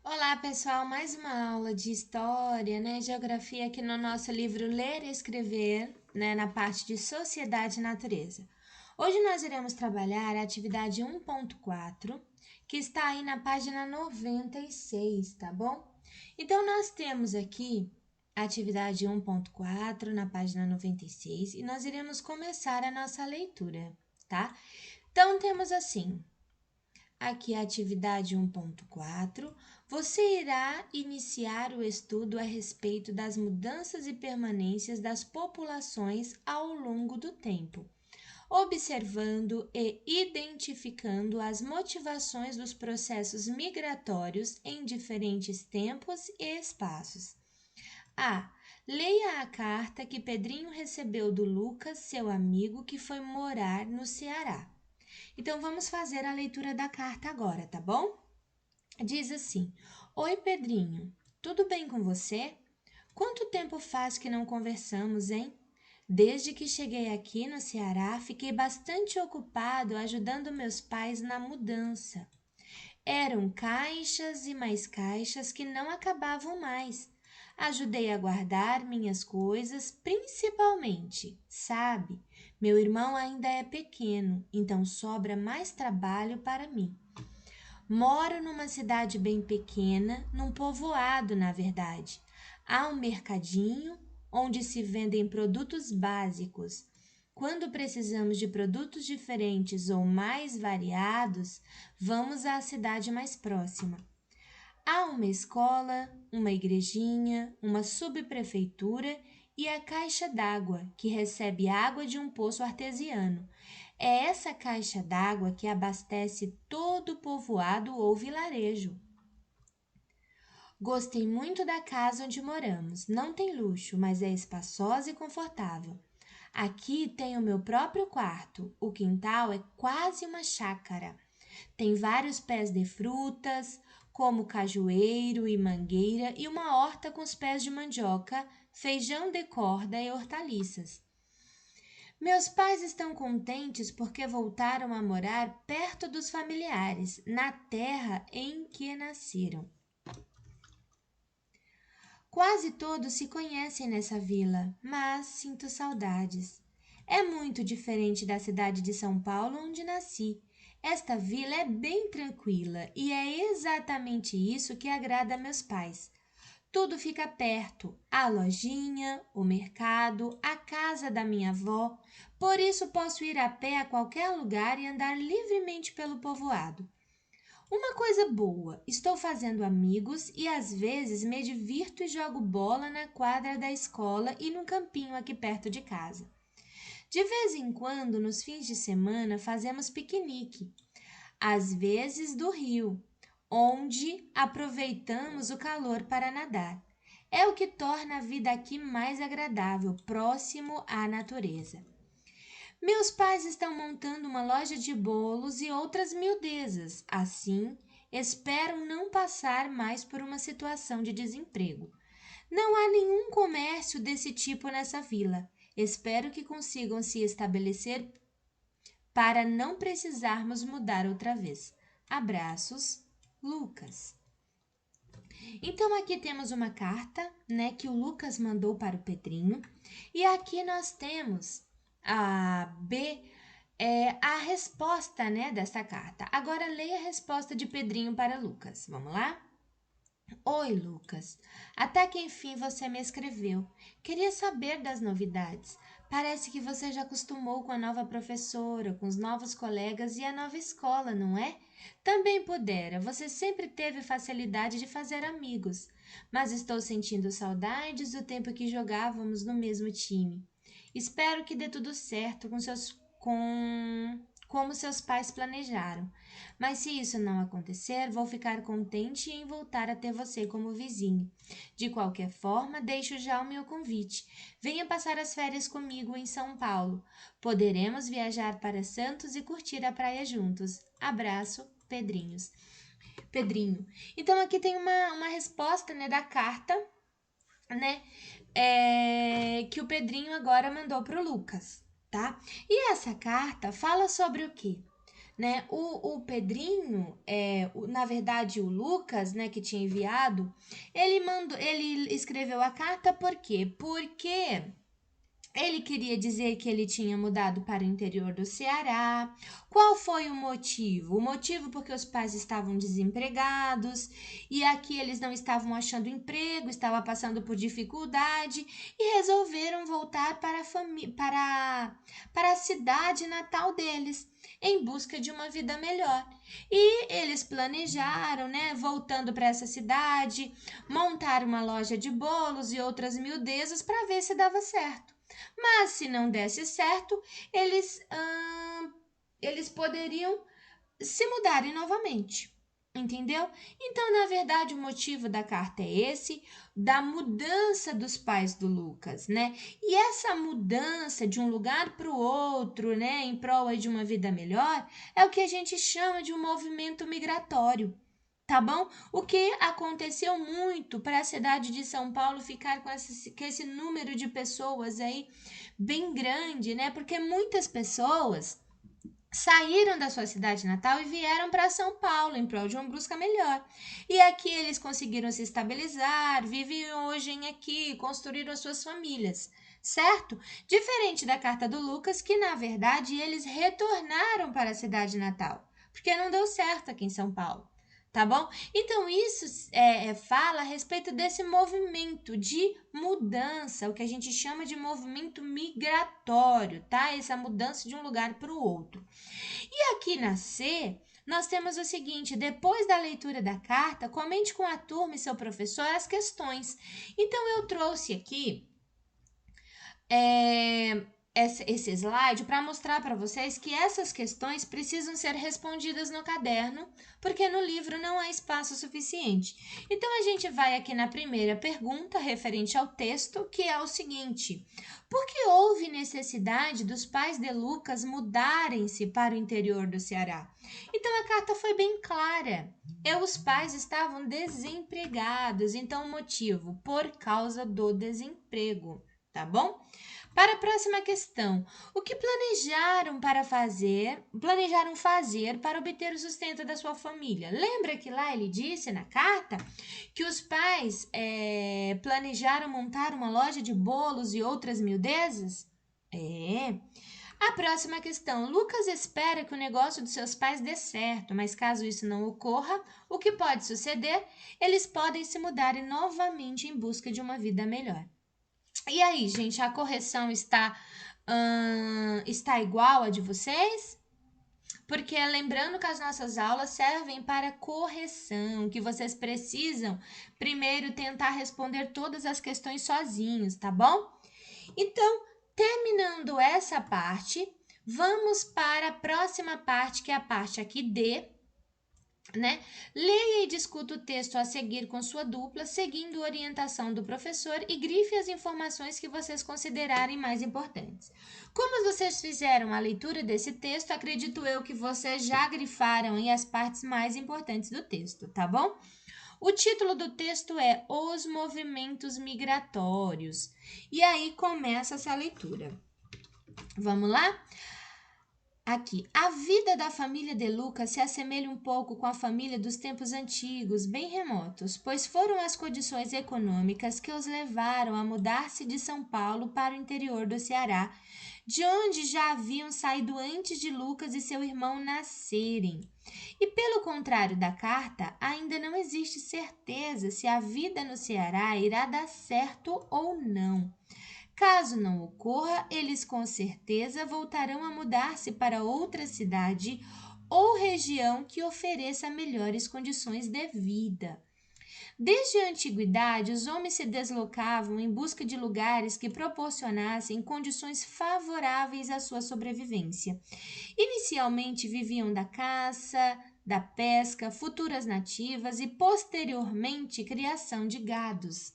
Olá, pessoal, mais uma aula de história, geografia aqui no nosso livro Ler e Escrever, na parte de Sociedade e Natureza. Hoje nós iremos trabalhar a atividade 1.4, que está aí na página 96, tá bom? Então nós temos aqui a atividade 1.4 na página 96 e nós iremos começar a nossa leitura, tá? Então temos assim: aqui a atividade 1.4, você irá iniciar o estudo a respeito das mudanças e permanências das populações ao longo do tempo, observando e identificando as motivações dos processos migratórios em diferentes tempos e espaços. A. Leia a carta que Pedrinho recebeu do Lucas, seu amigo, que foi morar no Ceará. Então vamos fazer a leitura da carta agora, tá bom? Diz assim: Oi, Pedrinho, tudo bem com você? Quanto tempo faz que não conversamos, hein? Desde que cheguei aqui no Ceará, fiquei bastante ocupado ajudando meus pais na mudança. Eram caixas e mais caixas que não acabavam mais. Ajudei a guardar minhas coisas, principalmente, sabe? Meu irmão ainda é pequeno, então sobra mais trabalho para mim. Moro numa cidade bem pequena, num povoado, na verdade. Há um mercadinho onde se vendem produtos básicos. Quando precisamos de produtos diferentes ou mais variados, vamos à cidade mais próxima. Há uma escola, uma igrejinha, uma subprefeitura e a caixa d'água, que recebe água de um poço artesiano. É essa caixa d'água que abastece todo o povoado ou vilarejo. Gostei muito da casa onde moramos. Não tem luxo, mas é espaçosa e confortável. Aqui tem o meu próprio quarto. O quintal é quase uma chácara. Tem vários pés de frutas, como cajueiro e mangueira, e uma horta com os pés de mandioca, feijão de corda e hortaliças. Meus pais estão contentes porque voltaram a morar perto dos familiares, na terra em que nasceram. Quase todos se conhecem nessa vila, mas sinto saudades. É muito diferente da cidade de São Paulo, onde nasci. Esta vila é bem tranquila e é exatamente isso que agrada a meus pais. Tudo fica perto: a lojinha, o mercado, a casa da minha avó. Por isso posso ir a pé a qualquer lugar e andar livremente pelo povoado. Uma coisa boa, estou fazendo amigos e às vezes me divirto e jogo bola na quadra da escola e no campinho aqui perto de casa. De vez em quando, nos fins de semana, fazemos piquenique, às vezes do rio, onde aproveitamos o calor para nadar. É o que torna a vida aqui mais agradável, próximo à natureza. Meus pais estão montando uma loja de bolos e outras miudezas. Assim, esperam não passar mais por uma situação de desemprego. Não há nenhum comércio desse tipo nessa vila. Espero que consigam se estabelecer para não precisarmos mudar outra vez. Abraços, Lucas. Então aqui temos uma carta, que o Lucas mandou para o Pedrinho, e aqui nós temos a B, a resposta, dessa carta. Agora leia a resposta de Pedrinho para Lucas. Vamos lá? Oi, Lucas. Até que enfim você me escreveu. Queria saber das novidades. Parece que você já acostumou com a nova professora, com os novos colegas e a nova escola, não é? Também pudera, você sempre teve facilidade de fazer amigos, mas estou sentindo saudades do tempo que jogávamos no mesmo time. Espero que dê tudo certo com como seus pais planejaram. Mas se isso não acontecer, vou ficar contente em voltar a ter você como vizinho. De qualquer forma, deixo já o meu convite. Venha passar as férias comigo em São Paulo. Poderemos viajar para Santos e curtir a praia juntos. Abraço, Pedrinho. Então aqui tem uma resposta, da carta, né, que o Pedrinho agora mandou para o Lucas, tá? E essa carta fala sobre o quê? né? O Pedrinho, na verdade o Lucas, né, que tinha enviado, ele escreveu a carta por quê? Porque ele queria dizer que ele tinha mudado para o interior do Ceará. Qual foi o motivo? O motivo porque os pais estavam desempregados e aqui eles não estavam achando emprego, estavam passando por dificuldade e resolveram voltar para a cidade natal deles em busca de uma vida melhor. E eles planejaram, né, voltando para essa cidade, montar uma loja de bolos e outras miudezas para ver se dava certo. Mas se não desse certo, eles poderiam se mudarem novamente. Entendeu? Então, na verdade, o motivo da carta é esse, da mudança dos pais do Lucas, né? E essa mudança de um lugar para o outro, né, em prol de uma vida melhor, é o que a gente chama de um movimento migratório. Tá bom? O que aconteceu muito para a cidade de São Paulo ficar com esse número de pessoas aí bem grande, né? Porque muitas pessoas saíram da sua cidade natal e vieram para São Paulo em prol de uma busca melhor. E aqui eles conseguiram se estabilizar, vivem hoje aqui, construíram suas famílias, certo? Diferente da carta do Lucas, que na verdade eles retornaram para a cidade natal, porque não deu certo aqui em São Paulo. Tá bom? Então, isso fala a respeito desse movimento de mudança, o que a gente chama de movimento migratório, tá? Essa mudança de um lugar para o outro. E aqui na C, nós temos o seguinte: depois da leitura da carta, comente com a turma e seu professor as questões. Então, eu trouxe aqui esse slide para mostrar para vocês que essas questões precisam ser respondidas no caderno, porque no livro não há espaço suficiente. Então, a gente vai aqui na primeira pergunta, referente ao texto, que é o seguinte: por que houve necessidade dos pais de Lucas mudarem-se para o interior do Ceará? Então, a carta foi bem clara. Os pais estavam desempregados, então o motivo, por causa do desemprego, tá bom? Para a próxima questão, o que planejaram fazer para obter o sustento da sua família? Lembra que lá ele disse na carta que os pais planejaram montar uma loja de bolos e outras miudezas? A próxima questão, Lucas espera que o negócio dos seus pais dê certo, mas caso isso não ocorra, o que pode suceder? Eles podem se mudarem novamente em busca de uma vida melhor. E aí, gente, a correção está igual a de vocês? Porque lembrando que as nossas aulas servem para correção, que vocês precisam primeiro tentar responder todas as questões sozinhos, tá bom? Então, terminando essa parte, vamos para a próxima parte, que é a parte aqui D, né? Leia e discuta o texto a seguir com sua dupla, seguindo a orientação do professor e grife as informações que vocês considerarem mais importantes. Como vocês fizeram a leitura desse texto, acredito eu que vocês já grifaram aí as partes mais importantes do texto, tá bom? O título do texto é Os Movimentos Migratórios. E aí começa essa leitura. Vamos lá? Aqui, a vida da família de Lucas se assemelha um pouco com a família dos tempos antigos, bem remotos, pois foram as condições econômicas que os levaram a mudar-se de São Paulo para o interior do Ceará, de onde já haviam saído antes de Lucas e seu irmão nascerem. E pelo contrário da carta, ainda não existe certeza se a vida no Ceará irá dar certo ou não. Caso não ocorra, eles com certeza voltarão a mudar-se para outra cidade ou região que ofereça melhores condições de vida. Desde a antiguidade, os homens se deslocavam em busca de lugares que proporcionassem condições favoráveis à sua sobrevivência. Inicialmente viviam da caça, da pesca, futuras nativas e posteriormente criação de gados.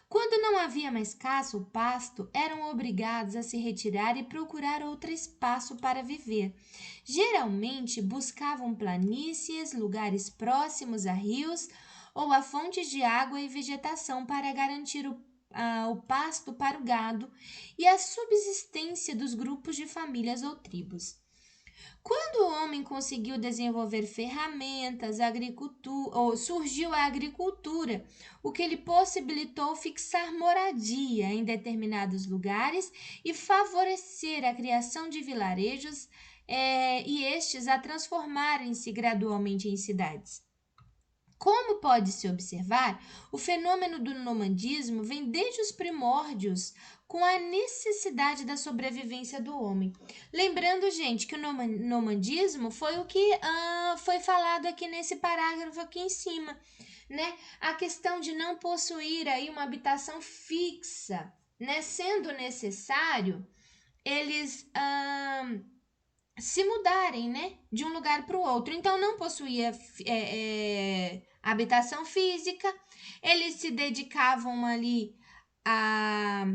Quando não havia mais caça ou pasto, eram obrigados a se retirar e procurar outro espaço para viver. Geralmente buscavam planícies, lugares próximos a rios ou a fontes de água e vegetação para garantir o pasto para o gado e a subsistência dos grupos de famílias ou tribos. Quando o homem conseguiu desenvolver ferramentas, surgiu a agricultura, o que lhe possibilitou fixar moradia em determinados lugares e favorecer a criação de vilarejos, e estes a transformarem-se gradualmente em cidades. Como pode-se observar, o fenômeno do nomadismo vem desde os primórdios com a necessidade da sobrevivência do homem. Lembrando, gente, que o nomadismo foi o que foi falado aqui nesse parágrafo aqui em cima, né? A questão de não possuir aí uma habitação fixa, né? Sendo necessário, eles se mudarem, né, de um lugar para o outro. Então não possuía habitação física, eles se dedicavam ali a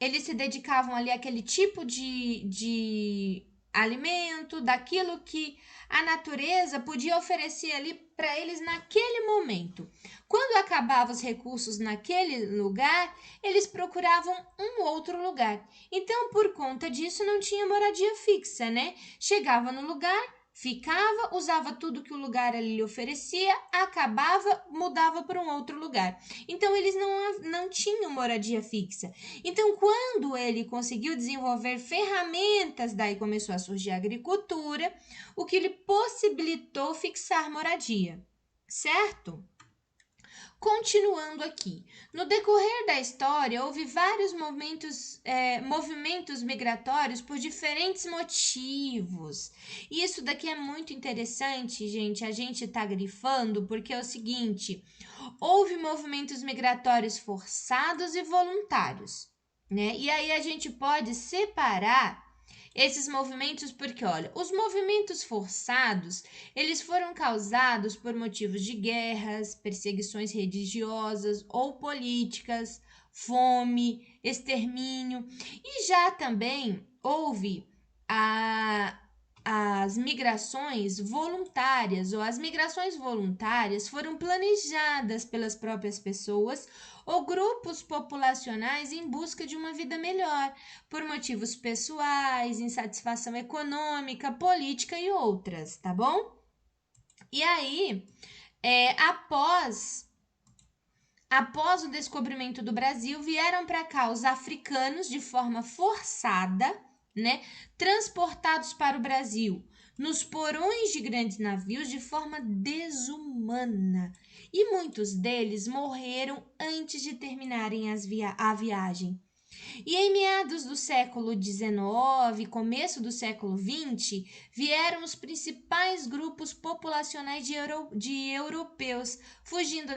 eles se dedicavam ali àquele tipo de alimento, daquilo que a natureza podia oferecer ali para eles naquele momento. Quando acabavam os recursos naquele lugar, eles procuravam um outro lugar. Então, por conta disso, não tinha moradia fixa, né? Chegava no lugar, ficava, usava tudo que o lugar ali lhe oferecia, acabava, mudava para um outro lugar. Então, eles não tinham moradia fixa. Então, quando ele conseguiu desenvolver ferramentas, daí começou a surgir a agricultura, o que lhe possibilitou fixar moradia, certo? Continuando aqui, no decorrer da história houve vários movimentos migratórios por diferentes motivos. E isso daqui é muito interessante, gente. A gente está grifando porque é o seguinte: houve movimentos migratórios forçados e voluntários, né? E aí a gente pode separar esses movimentos porque, olha, os movimentos forçados, eles foram causados por motivos de guerras, perseguições religiosas ou políticas, fome, extermínio, e já também houve a as migrações voluntárias ou as migrações voluntárias foram planejadas pelas próprias pessoas ou grupos populacionais em busca de uma vida melhor, por motivos pessoais, insatisfação econômica, política e outras, tá bom? E aí, após o descobrimento do Brasil, vieram para cá os africanos de forma forçada, né, transportados para o Brasil nos porões de grandes navios de forma desumana. E muitos deles morreram antes de terminarem a viagem. E em meados do século XIX, começo do século XX, vieram os principais grupos populacionais de europeus, fugindo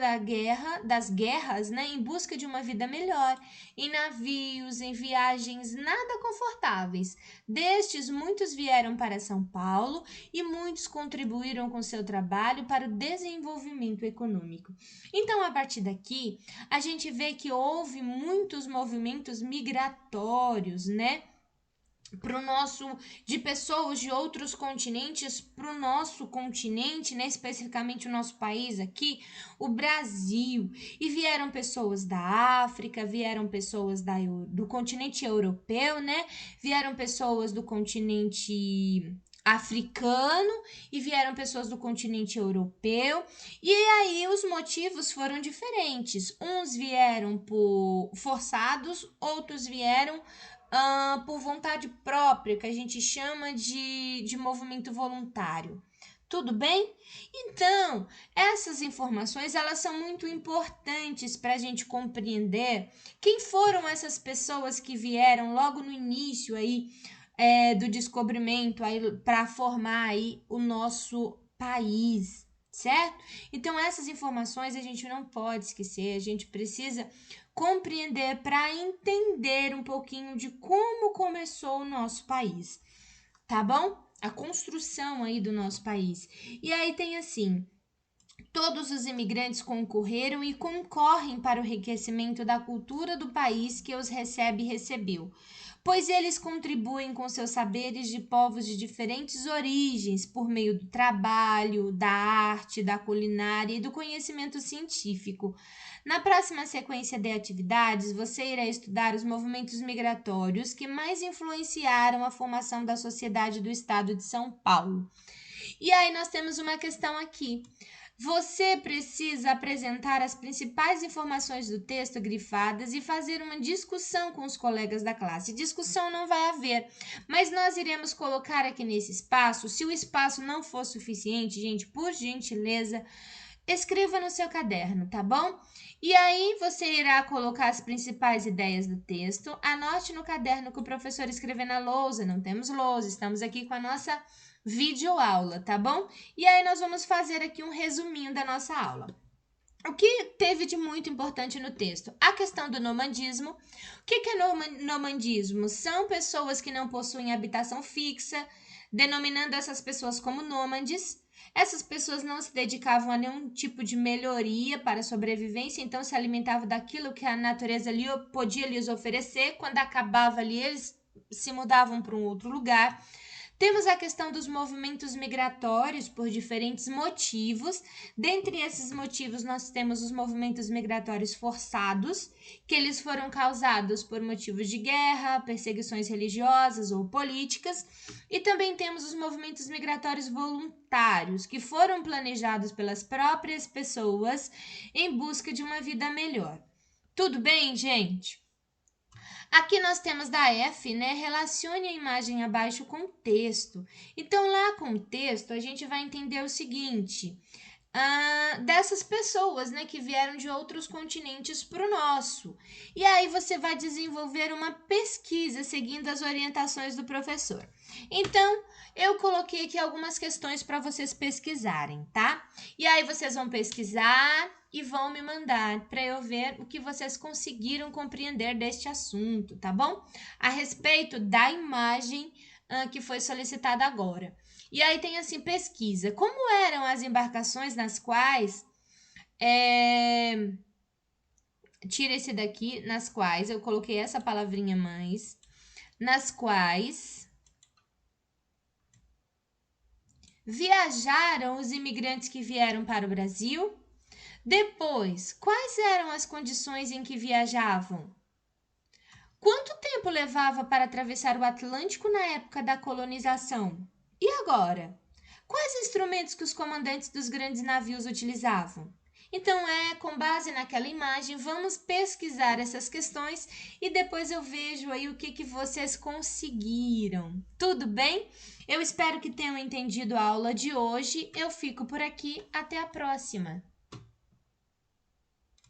das guerras, né, em busca de uma vida melhor, em navios, em viagens nada confortáveis. Destes, muitos vieram para São Paulo e muitos contribuíram com seu trabalho para o desenvolvimento econômico. Então, a partir daqui, a gente vê que houve muitos movimentos migratórios, né? Para o nosso, de pessoas de outros continentes para o nosso continente, né? Especificamente o nosso país aqui, o Brasil. E vieram pessoas da África, vieram pessoas do continente europeu, né? Vieram pessoas do continente africano e vieram pessoas do continente europeu. E aí os motivos foram diferentes. Uns vieram por forçados, outros vieram por vontade própria, que a gente chama de movimento voluntário. Tudo bem? Então, essas informações elas são muito importantes para a gente compreender quem foram essas pessoas que vieram logo no início aí do descobrimento aí para formar aí o nosso país, certo? Então essas informações a gente não pode esquecer, a gente precisa compreender para entender um pouquinho de como começou o nosso país, tá bom? A construção aí do nosso país. E aí tem assim, todos os imigrantes concorreram e concorrem para o enriquecimento da cultura do país que os recebeu. pois eles contribuem com seus saberes de povos de diferentes origens por meio do trabalho, da arte, da culinária e do conhecimento científico. Na próxima sequência de atividades, você irá estudar os movimentos migratórios que mais influenciaram a formação da sociedade do estado de São Paulo. E aí nós temos uma questão aqui. Você precisa apresentar as principais informações do texto grifadas e fazer uma discussão com os colegas da classe. Discussão não vai haver, mas nós iremos colocar aqui nesse espaço. Se o espaço não for suficiente, gente, por gentileza, escreva no seu caderno, tá bom? E aí você irá colocar as principais ideias do texto. Anote no caderno que o professor escrever na lousa. Não temos lousa, estamos aqui com a nossa videoaula, tá bom? E aí nós vamos fazer aqui um resuminho da nossa aula. O que teve de muito importante no texto? A questão do nomandismo. O que é nomandismo? São pessoas que não possuem habitação fixa, denominando essas pessoas como nômades. Essas pessoas não se dedicavam a nenhum tipo de melhoria para a sobrevivência, então se alimentavam daquilo que a natureza podia lhes oferecer. Quando acabava ali, eles se mudavam para um outro lugar. Temos a questão dos movimentos migratórios por diferentes motivos. Dentre esses motivos, nós temos os movimentos migratórios forçados, que eles foram causados por motivos de guerra, perseguições religiosas ou políticas. E também temos os movimentos migratórios voluntários, que foram planejados pelas próprias pessoas em busca de uma vida melhor. Tudo bem, gente? Aqui nós temos da F, né? Relacione a imagem abaixo com o texto. Então, lá com o texto, a gente vai entender o seguinte: dessas pessoas, né, que vieram de outros continentes para o nosso. E aí você vai desenvolver uma pesquisa seguindo as orientações do professor. Então, eu coloquei aqui algumas questões para vocês pesquisarem, tá? E aí vocês vão pesquisar e vão me mandar para eu ver o que vocês conseguiram compreender deste assunto, tá bom? A respeito da imagem que foi solicitada agora. E aí tem assim, pesquisa. Como eram as embarcações nas quais... Tira esse daqui, nas quais, eu coloquei essa palavrinha mais, nas quais viajaram os imigrantes que vieram para o Brasil. Depois, quais eram as condições em que viajavam? Quanto tempo levava para atravessar o Atlântico na época da colonização? E agora? Quais instrumentos que os comandantes dos grandes navios utilizavam? Então, com base naquela imagem, vamos pesquisar essas questões e depois eu vejo aí o que vocês conseguiram. Tudo bem? Eu espero que tenham entendido a aula de hoje. Eu fico por aqui. Até a próxima!